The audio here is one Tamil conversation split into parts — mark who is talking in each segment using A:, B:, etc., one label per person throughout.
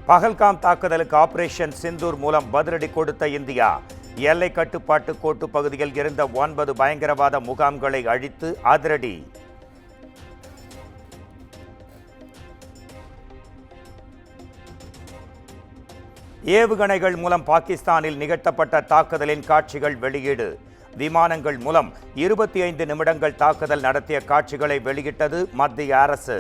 A: பஹல்காம் தாக்குதலுக்கு ஆபரேஷன் சிந்தூர் மூலம் பதிலடி கொடுத்த இந்தியா. எல்லை கட்டுப்பாட்டு கோட்டு பகுதியில் இருந்த 9 பயங்கரவாத முகாம்களை அழித்து அதிரடி. ஏவுகணைகள் மூலம் பாகிஸ்தானில் நிகழ்த்தப்பட்ட தாக்குதலின் காட்சிகள் வெளியீடு. விமானங்கள் மூலம் 25 நிமிடங்கள் தாக்குதல் நடத்திய காட்சிகளை வெளியிட்டது மத்திய அரசு.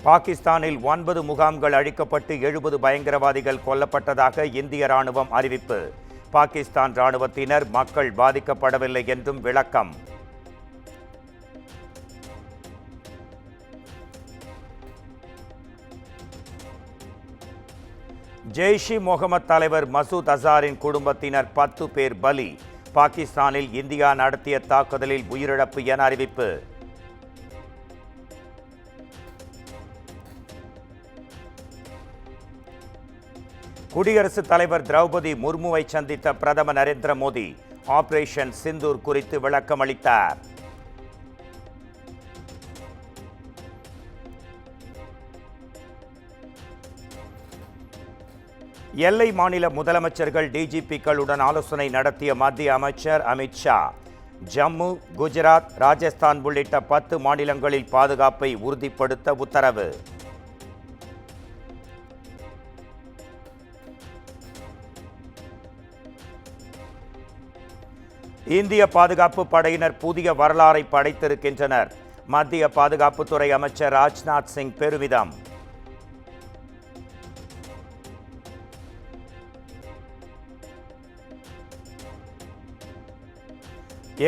A: பாகிஸ்தானில் 9 முகாம்கள் அழிக்கப்பட்டு 70 பயங்கரவாதிகள் கொல்லப்பட்டதாக இந்திய ராணுவம் அறிவிப்பு. பாகிஸ்தான் ராணுவத்தினர் மக்கள் பாதிக்கப்படவில்லை என்றும் விளக்கம். ஜெய்ஷ்-இ-முகமது தலைவர் மசூத் அசாரின் குடும்பத்தினர் 10 பேர் பலி. பாகிஸ்தானில் இந்தியா நடத்திய தாக்குதலில் உயிரிழப்பு என அறிவிப்பு. குடியரசுத் தலைவர் திரௌபதி முர்முவை சந்தித்த பிரதமர் நரேந்திர மோடி ஆபரேஷன் சிந்தூர் குறித்து விளக்கம் அளித்தார். எல்லை மாநில முதலமைச்சர்கள் டிஜிபிக்களுடன் ஆலோசனை நடத்திய மத்திய அமைச்சர் அமித் ஷா. ஜம்மு, குஜராத், ராஜஸ்தான் உள்ளிட்ட 10 மாநிலங்களில் பாதுகாப்பை உறுதிப்படுத்த உத்தரவு. இந்திய பாதுகாப்பு படையினர் புதிய வரலாறை படைத்திருக்கின்றனர். மத்திய பாதுகாப்புத்துறை அமைச்சர் ராஜ்நாத் சிங் பெருமிதம்.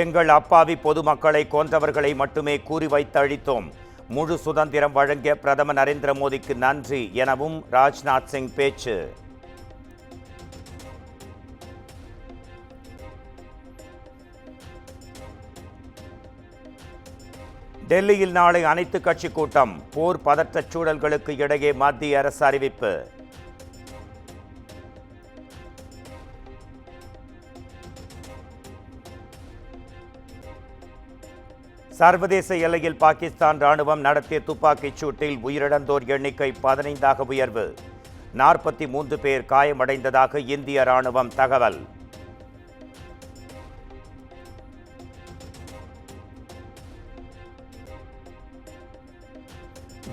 A: எங்கள் அப்பாவி பொதுமக்களை கொன்றவர்களை மட்டுமே கூறிவைத்து அழித்தோம். முழு சுதந்திரம் வழங்கிய பிரதமர் நரேந்திர மோடிக்கு நன்றி எனவும் ராஜ்நாத் சிங் பேச்சு. டெல்லியில் நாளை அனைத்து கட்சி கூட்டம். போர் பதற்றச் சூழல்களுக்கு இடையே மத்திய அரசு அறிவிப்பு. சர்வதேச எல்லையில் பாகிஸ்தான் ராணுவம் நடத்திய துப்பாக்கிச் சூட்டில் உயிரிழந்தோர் எண்ணிக்கை 15ஆக உயர்வு. 43 பேர் காயமடைந்ததாக இந்திய ராணுவம் தகவல்.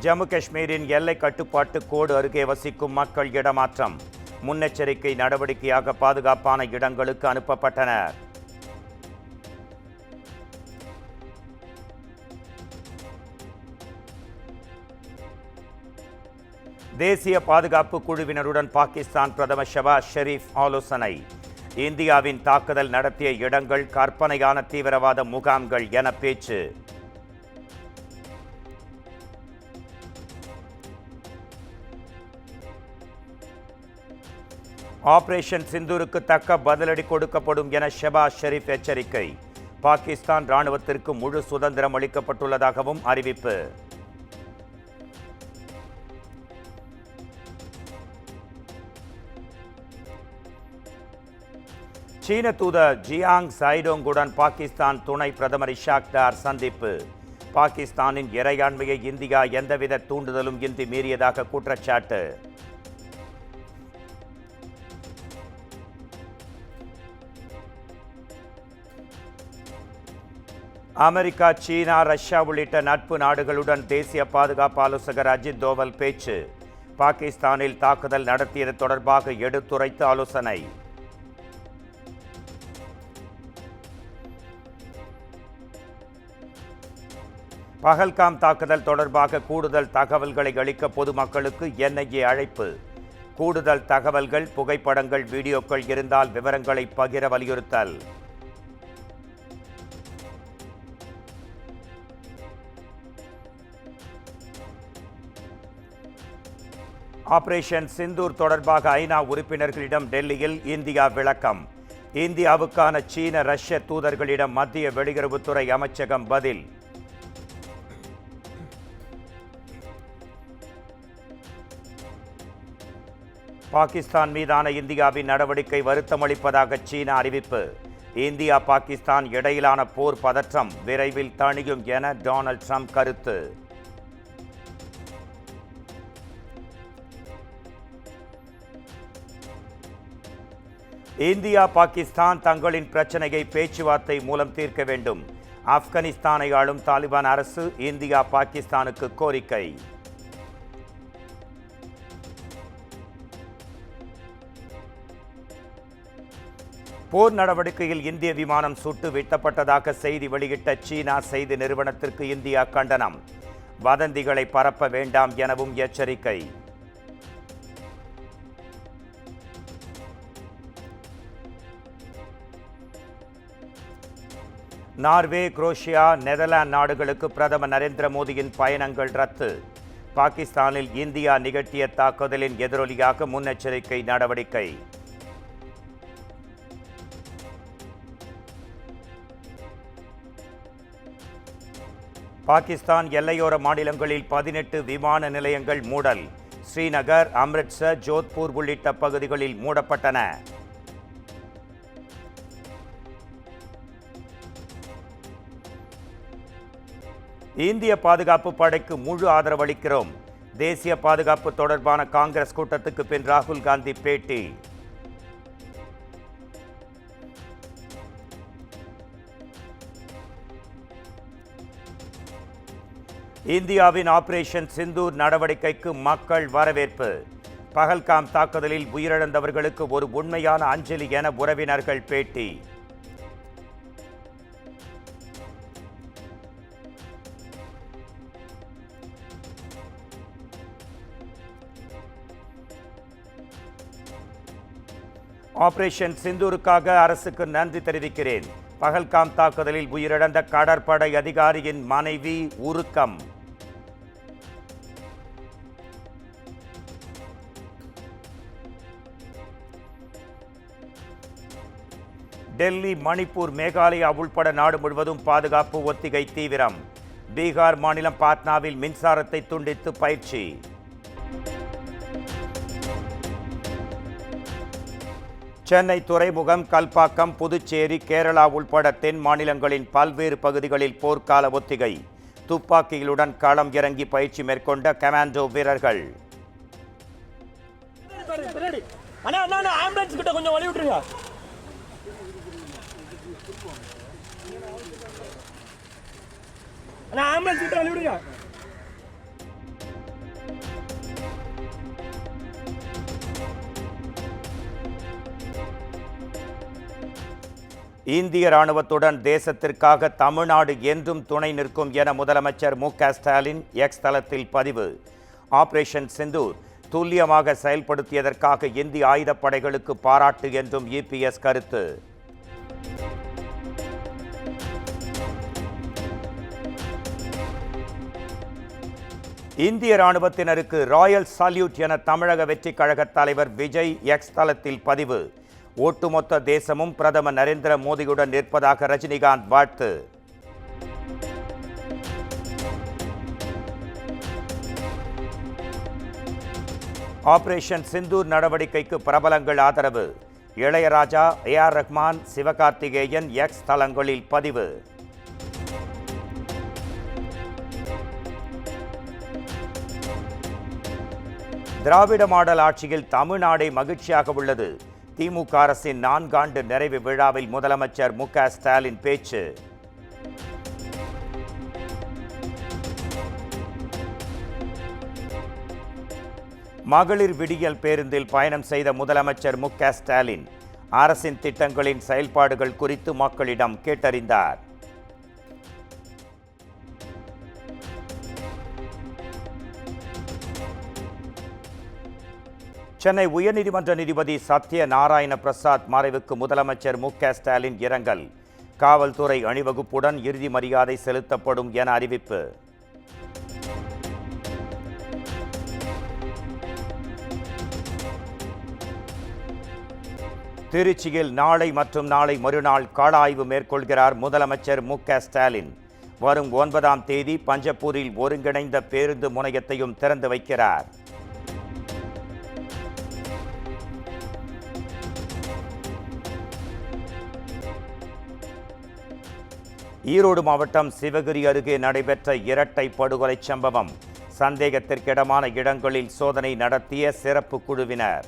A: ஜம்மு காஷ்மீரின் எல்லை கட்டுப்பாட்டு கோடு அருகே வசிக்கும் மக்கள் இடமாற்றம். முன்னெச்சரிக்கை நடவடிக்கையாக பாதுகாப்பான இடங்களுக்கு அனுப்பப்பட்டனர். தேசிய பாதுகாப்பு குழுவினருடன் பாகிஸ்தான் பிரதமர் ஷபாஸ் ஷெரீப் ஆலோசனை. இந்தியாவின் தாக்குதல் நடத்திய இடங்கள் கற்பனையான தீவிரவாத முகாம்கள் என பேச்சு. ஆபரேஷன் சிந்தூருக்கு தக்க பதிலடி கொடுக்கப்படும் என ஷபாஸ் ஷெரீப் எச்சரிக்கை. பாகிஸ்தான் ராணுவத்திற்கு முழு சுதந்திரம் அளிக்கப்பட்டுள்ளதாகவும் அறிவிப்பு. சீன தூதர் ஜியாங் சைடோங்குடன் பாகிஸ்தான் துணை பிரதமர் இஷாக் தார் சந்திப்பு. பாகிஸ்தானின் இறையாண்மையை இந்தியா எந்தவித தூண்டுதலும் இன்றி மீறியதாக குற்றச்சாட்டு. அமெரிக்கா, சீனா, ரஷ்யா உள்ளிட்ட நட்பு நாடுகளுடன் தேசிய பாதுகாப்பு ஆலோசகர் அஜித் தோவல் பேச்சு. பாகிஸ்தானில் தாக்குதல் நடத்தியது தொடர்பாக எடுத்துரைத்து ஆலோசனை. பஹல்காம் தாக்குதல் தொடர்பாக கூடுதல் தகவல்களை அளிக்க பொதுமக்களுக்கு என்ஐஏ அழைப்பு. கூடுதல் தகவல்கள், புகைப்படங்கள், வீடியோக்கள் இருந்தால் விவரங்களை பகிர வலியுறுத்தல். ஆபரேஷன் சிந்தூர் தொடர்பாக ஐநா உறுப்பினர்களிடம் டெல்லியில் இந்தியா விளக்கம். இந்தியாவுக்கான சீன, ரஷ்ய தூதர்களிடம் மத்திய வெளியுறவுத்துறை அமைச்சகம் பதில். பாகிஸ்தான் மீதான இந்தியாவின் நடவடிக்கை வருத்தமளிப்பதாக சீனா அறிவிப்பு. இந்தியா பாகிஸ்தான் இடையிலான போர் பதற்றம் விரைவில் தணியும் என டொனால்ட் ட்ரம்ப் கருத்து. இந்தியா பாகிஸ்தான் தங்களின் பிரச்சனையை பேச்சுவார்த்தை மூலம் தீர்க்க வேண்டும். ஆப்கானிஸ்தானை ஆளும் தாலிபான் அரசு இந்தியா பாகிஸ்தானுக்கு கோரிக்கை. போர் நடவடிக்கையில் இந்திய விமானம் சுட்டு வீழ்த்தப்பட்டதாக செய்தி வெளியிட்ட சீனா செய்தி நிறுவனத்திற்கு இந்தியா கண்டனம். வதந்திகளை பரப்ப வேண்டாம் எனவும் எச்சரிக்கை. நார்வே, குரோஷியா, நெதர்லாந்து நாடுகளுக்கு பிரதமர் நரேந்திர மோடியின் பயணங்கள் ரத்து. பாகிஸ்தானில் இந்தியா நிகழ்த்திய தாக்குதலின் எதிரொலியாக முன்னெச்சரிக்கை நடவடிக்கை. பாகிஸ்தான் எல்லையோர மாநிலங்களில் 18 விமான நிலையங்கள் மூடல். ஸ்ரீநகர், அம்ரிட்சர், ஜோத்பூர் உள்ளிட்ட பகுதிகளில் மூடப்பட்டன. இந்திய பாதுகாப்பு படைக்கு முழு ஆதரவு அளிக்கிறோம். தேசிய பாதுகாப்பு தொடர்பான காங்கிரஸ் கூட்டத்துக்கு பின் ராகுல் காந்தி பேட்டி. இந்தியாவின் ஆபரேஷன் சிந்தூர் நடவடிக்கைக்கு மக்கள் வரவேற்பு. பகல்காம் தாக்குதலில் உயிரிழந்தவர்களுக்கு ஒரு உண்மையான அஞ்சலி என உறவினர்கள் பேட்டி. ஆபரேஷன் சிந்தூருக்காக அரசுக்கு நன்றி தெரிவிக்கிறேன். பகல்காம் தாக்குதலில் உயிரிழந்த கடற்படை அதிகாரியின் மனைவி உருக்கம். டெல்லி, மணிப்பூர், மேகாலயா உள்பட நாடு முழுவதும் பாதுகாப்பு ஒத்திகை தீவிரம். பீகார் மாநிலம் பாட்னாவில் மின்சாரத்தை துண்டித்து பயிற்சி. சென்னை துறைமுகம், கல்பாக்கம், புதுச்சேரி, கேரளா உள்பட தென் மாநிலங்களின் பல்வேறு பகுதிகளில் போர்க்கால ஒத்திகை. துப்பாக்கிகளுடன் களம் இறங்கி பயிற்சி மேற்கொண்ட கமாண்டோ வீரர்கள். இந்திய ராணுவத்துடன் தேசத்திற்காக தமிழ்நாடு என்றும் துணை நிற்கும் என முதலமைச்சர் மு.க. ஸ்டாலின் எக்ஸ் தளத்தில் பதிவு. ஆபரேஷன் சிந்தூர் துல்லியமாக செயல்படுத்தியதற்காக இந்திய ஆயுதப்படைகளுக்கு பாராட்டு என்றும் இபிஎஸ் கருத்து. இந்திய ராணுவத்தினருக்கு ராயல் சல்யூட் என தமிழக வெற்றிக் கழக தலைவர் விஜய் எக்ஸ் தளத்தில் பதிவு. ஒட்டுமொத்த தேசமும் பிரதமர் நரேந்திர மோடியுடன் நிற்பதாக ரஜினிகாந்த் வாழ்த்து. ஆபரேஷன் சிந்தூர் நடவடிக்கைக்கு பிரபலங்கள் ஆதரவு. இளையராஜா, ஏ.ஆர். ரஹ்மான், சிவகார்த்திகேயன் எக்ஸ் தளங்களில் பதிவு. திராவிட மாடல் ஆட்சியில் தமிழ்நாடே மகிழ்ச்சியாக உள்ளது. திமுக அரசின் 4 ஆண்டு நிறைவு விழாவில் முதலமைச்சர் மு.க. ஸ்டாலின் பேச்சு. மகளிர் விடியல் பேருந்தில் பயணம் செய்த முதலமைச்சர் மு.க. ஸ்டாலின் அரசின் திட்டங்களின் செயல்பாடுகள் குறித்து மக்களிடம் கேட்டறிந்தார். சென்னை உயர்நீதிமன்ற நீதிபதி சத்ய நாராயண பிரசாத் மறைவுக்கு முதலமைச்சர் மு.க. ஸ்டாலின் இரங்கல். காவல்துறை அணிவகுப்புடன் இறுதி மரியாதை செலுத்தப்படும் என அறிவிப்பு. திருச்சியில் நாளை மற்றும் நாளை மறுநாள் கள ஆய்வு மேற்கொள்கிறார் முதலமைச்சர் மு.க. ஸ்டாலின். வரும் 9ஆம் தேதி பஞ்சப்பூரில் ஒருங்கிணைந்த பேருந்து முனையத்தையும் திறந்து வைக்கிறார். ஈரோடு மாவட்டம் சிவகிரி அருகே நடைபெற்ற இரட்டை படுகொலை சம்பவம். சந்தேகத்திற்கிடமான இடங்களில் சோதனை நடத்திய சிறப்பு குழுவினர்.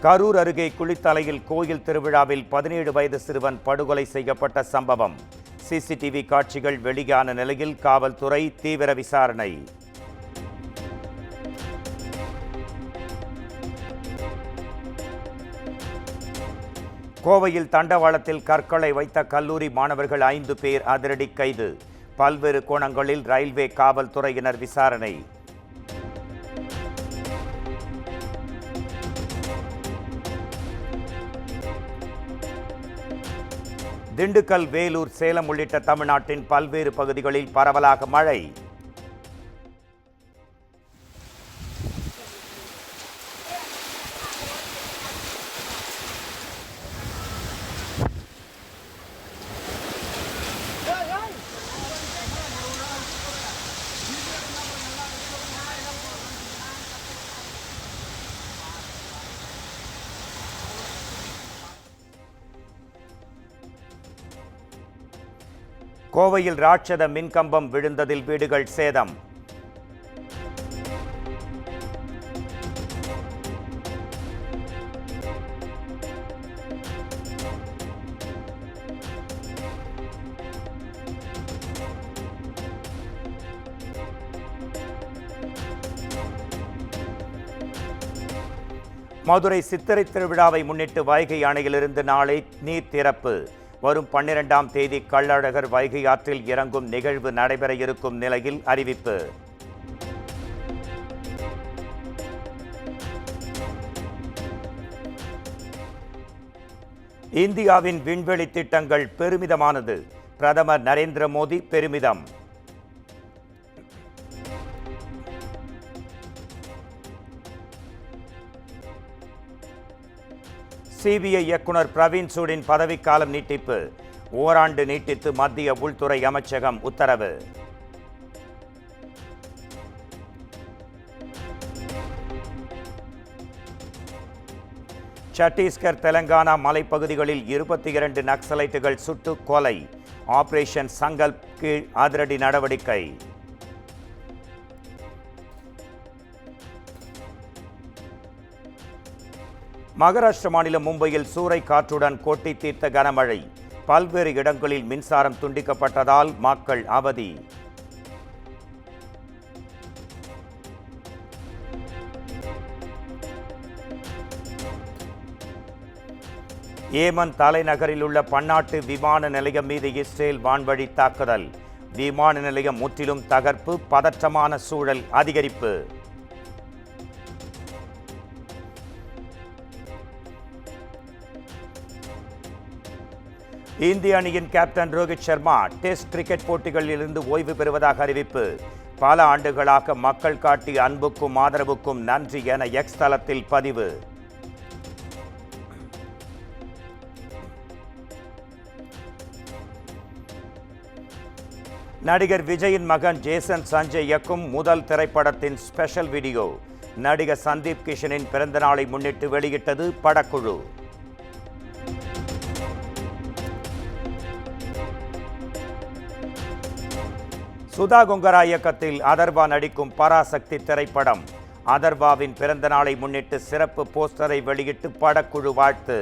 A: கரூர் அருகே குளித்தலையில் கோயில் திருவிழாவில் 17 வயது சிறுவன் படுகொலை செய்யப்பட்ட சம்பவம். சிசிடிவி காட்சிகள் வெளியான நிலையில் காவல்துறை தீவிர விசாரணை. கோவையில் தண்டவாளத்தில் கற்களை வைத்த கல்லூரி மாணவர்கள் 5 பேர் அதிரடி கைது. பல்வேறு கோணங்களில் ரயில்வே காவல்துறையினர் விசாரணை. திண்டுக்கல், வேலூர், சேலம் உள்ளிட்ட தமிழ்நாட்டின் பல்வேறு பகுதிகளில் பரவலாக மழை. கோவையில் ராட்சத மின்கம்பம் விழுந்ததில் வீடுகள் சேதம். மதுரை சித்திரை திருவிழாவை முன்னிட்டு வைகை அணையிலிருந்து நாளை நீர் திறப்பு. வரும் 12ஆம் தேதி கள்ளழகர் வைகை ஆற்றில் இறங்கும் நிகழ்வு நடைபெற இருக்கும் நிலையில் அறிவிப்பு. இந்தியாவின் விண்வெளி திட்டங்கள் பெருமிதமானது. பிரதமர் நரேந்திர மோடி பெருமிதம். சிபிஐ இயக்குனர் பிரவீன் சூடின் பதவிக்காலம் நீட்டிப்பு. ஓராண்டு நீட்டித்து மத்திய உள்துறை அமைச்சகம் உத்தரவு. சத்தீஸ்கர், தெலங்கானா மலைப்பகுதிகளில் 22 நக்சலைட்டுகள் சுட்டு கொலை. ஆபரேஷன் சங்கல்ப் கீழ் அதிரடி நடவடிக்கை. மகாராஷ்டிர மாநிலம் மும்பையில் சூறை காற்றுடன் கொட்டி தீர்த்த கனமழை. பல்வேறு இடங்களில் மின்சாரம் துண்டிக்கப்பட்டதால் மக்கள் அவதி. ஏமன் தலைநகரில் உள்ள பன்னாட்டு விமான நிலையம் மீது இஸ்ரேல் வான்வழி தாக்குதல். விமான நிலையம் முற்றிலும் தகர்ப்பு. பதற்றமான சூழல் அதிகரிப்பு. இந்திய அணியின் captain Rohit Sharma test cricket போட்டிகளில் இருந்து ஓய்வு பெறுவதாக அறிவிப்பு. பல ஆண்டுகளாக மக்கள் காட்டிய அன்புக்கும் ஆதரவுக்கும் நன்றி என எக்ஸ் தளத்தில் பதிவு. நடிகர் விஜயின் மகன் ஜேசன் சஞ்சய் இயக்கும் முதல் திரைப்படத்தின் ஸ்பெஷல் வீடியோ. நடிகர் சந்தீப் கிஷனின் பிறந்தநாளை முன்னிட்டு வெளியிட்டது படக்குழு. சுதா கொங்கரா இயக்கத்தில் அதர்வா நடிக்கும் பராசக்தி திரைப்படம். அதர்வாவின் பிறந்த நாளை முன்னிட்டு சிறப்பு போஸ்டரை வெளியிட்டு படக்குழு வாழ்த்து.